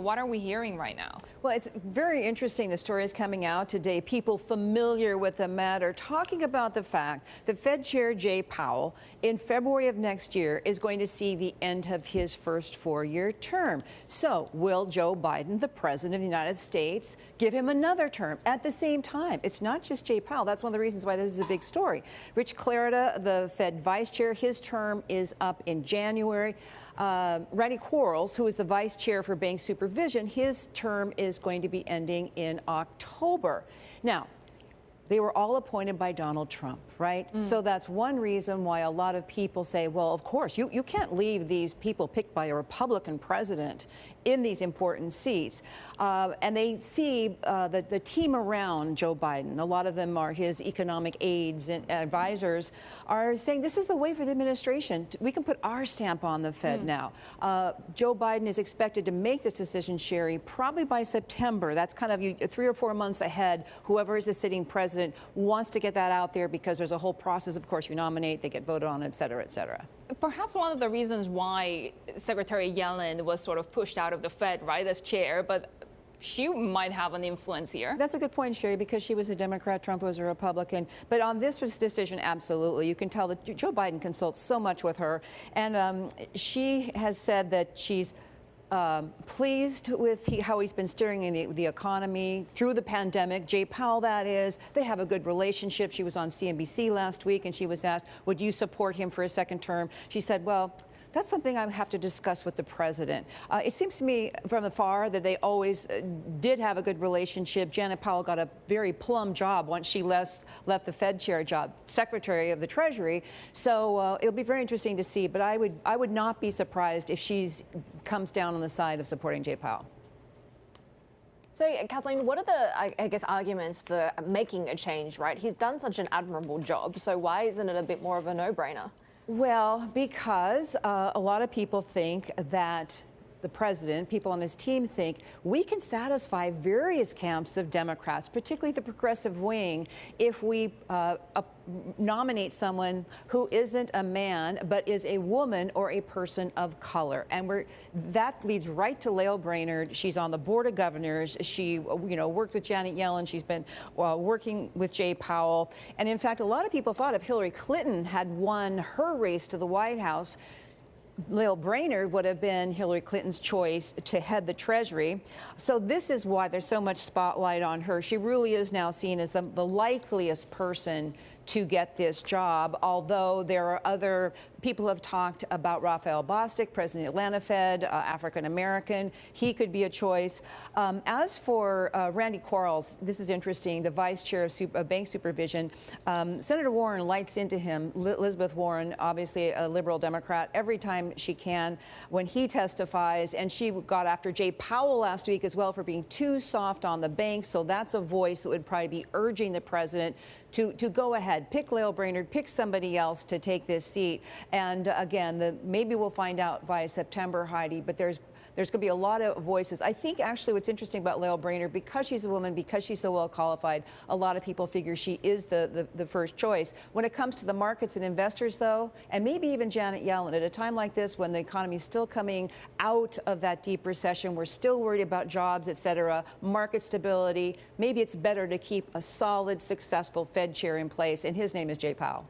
What are we hearing right now? Well, it's very interesting. The story is coming out today. People familiar with the matter talking about the fact that Fed Chair Jay Powell in February of next year is going to see the end of his first four-year term. So will Joe Biden, the president of the United States, give him another term at the same time? It's not just Jay Powell. That's one of the reasons why this is a big story. Rich CLARIDA, the Fed vice chair, his term is up in January. Randy QUARLES, who is the vice chair for bank supervision, his term is going to be ending in October. Now, they were all appointed by Donald Trump, right? So that's one reason why a lot of people say, well, of course, you can't leave these people picked by a Republican president in these important seats. And they see the team around Joe Biden, a lot of them are his economic aides and advisors, are saying this is the way for the administration. We can put our stamp on the Fed now. Joe Biden is expected to make this decision, Sherry, probably by September. That's kind of 3 or 4 months ahead. Whoever is the sitting president wants to get that out there because there's a whole process. Of course, you nominate, they get voted on, et cetera, et cetera. Perhaps one of the reasons why Secretary Yellen was sort of pushed out of the Fed, right, as chair, but she might have an influence here. That's a good point, Sherry, because she was a Democrat, Trump was a Republican. But on this decision, absolutely. You can tell that Joe Biden consults so much with her. And she has said that she's pleased with how he's been steering in the economy through the pandemic. Jay Powell, that is. They have a good relationship. She was on CNBC last week, and she was asked, would you support him for a second term? She said, well, that's something I have to discuss with the president. It seems to me from afar that they always did have a good relationship. Janet Powell got a very plum job once she left the Fed chair job, Secretary of the Treasury. So it'll be very interesting to see. But I would not be surprised if she comes down on the side of supporting Jay Powell. So, Kathleen, what are the, I guess, arguments for making a change, right? He's done such an admirable job, so why isn't it a bit more of a no-brainer? Well, because a lot of people think that the president, people on his team think we can satisfy various camps of Democrats, particularly the progressive wing, if we nominate someone who isn't a man but is a woman or a person of color. And that leads right to Lael Brainard. She's on the board of governors. She, worked with Janet Yellen. She's been working with Jay Powell. And in fact, a lot of people thought if Hillary Clinton had won her race to the White House, Lael Brainard would have been Hillary Clinton's choice to head the Treasury. So this is why there's so much spotlight on her. She really is now seen as the likeliest person to get this job, although there are other people who have talked about Raphael Bostic, president of Atlanta Fed, African-American. He could be a choice. As for Randy QUARLES, this is interesting, the vice chair of bank supervision. Senator Warren lights into him. Elizabeth Warren, obviously a liberal Democrat, every time she can when he testifies. And she got after Jay Powell last week as well for being too soft on the banks. So that's a voice that would probably be urging the president to go ahead, pick Lael Brainard, pick somebody else to take this seat. And again, maybe we'll find out by September, Heidi, but there's going to be a lot of voices. I think actually what's interesting about Lael Brainard, because she's a woman, because she's so well qualified, a lot of people figure she is the first choice. When it comes to the markets and investors, though, and maybe even Janet Yellen, at a time like this when the economy is still coming out of that deep recession, we're still worried about jobs, et cetera, market stability, maybe it's better to keep a solid, successful Fed chair in place, and his name is Jay Powell.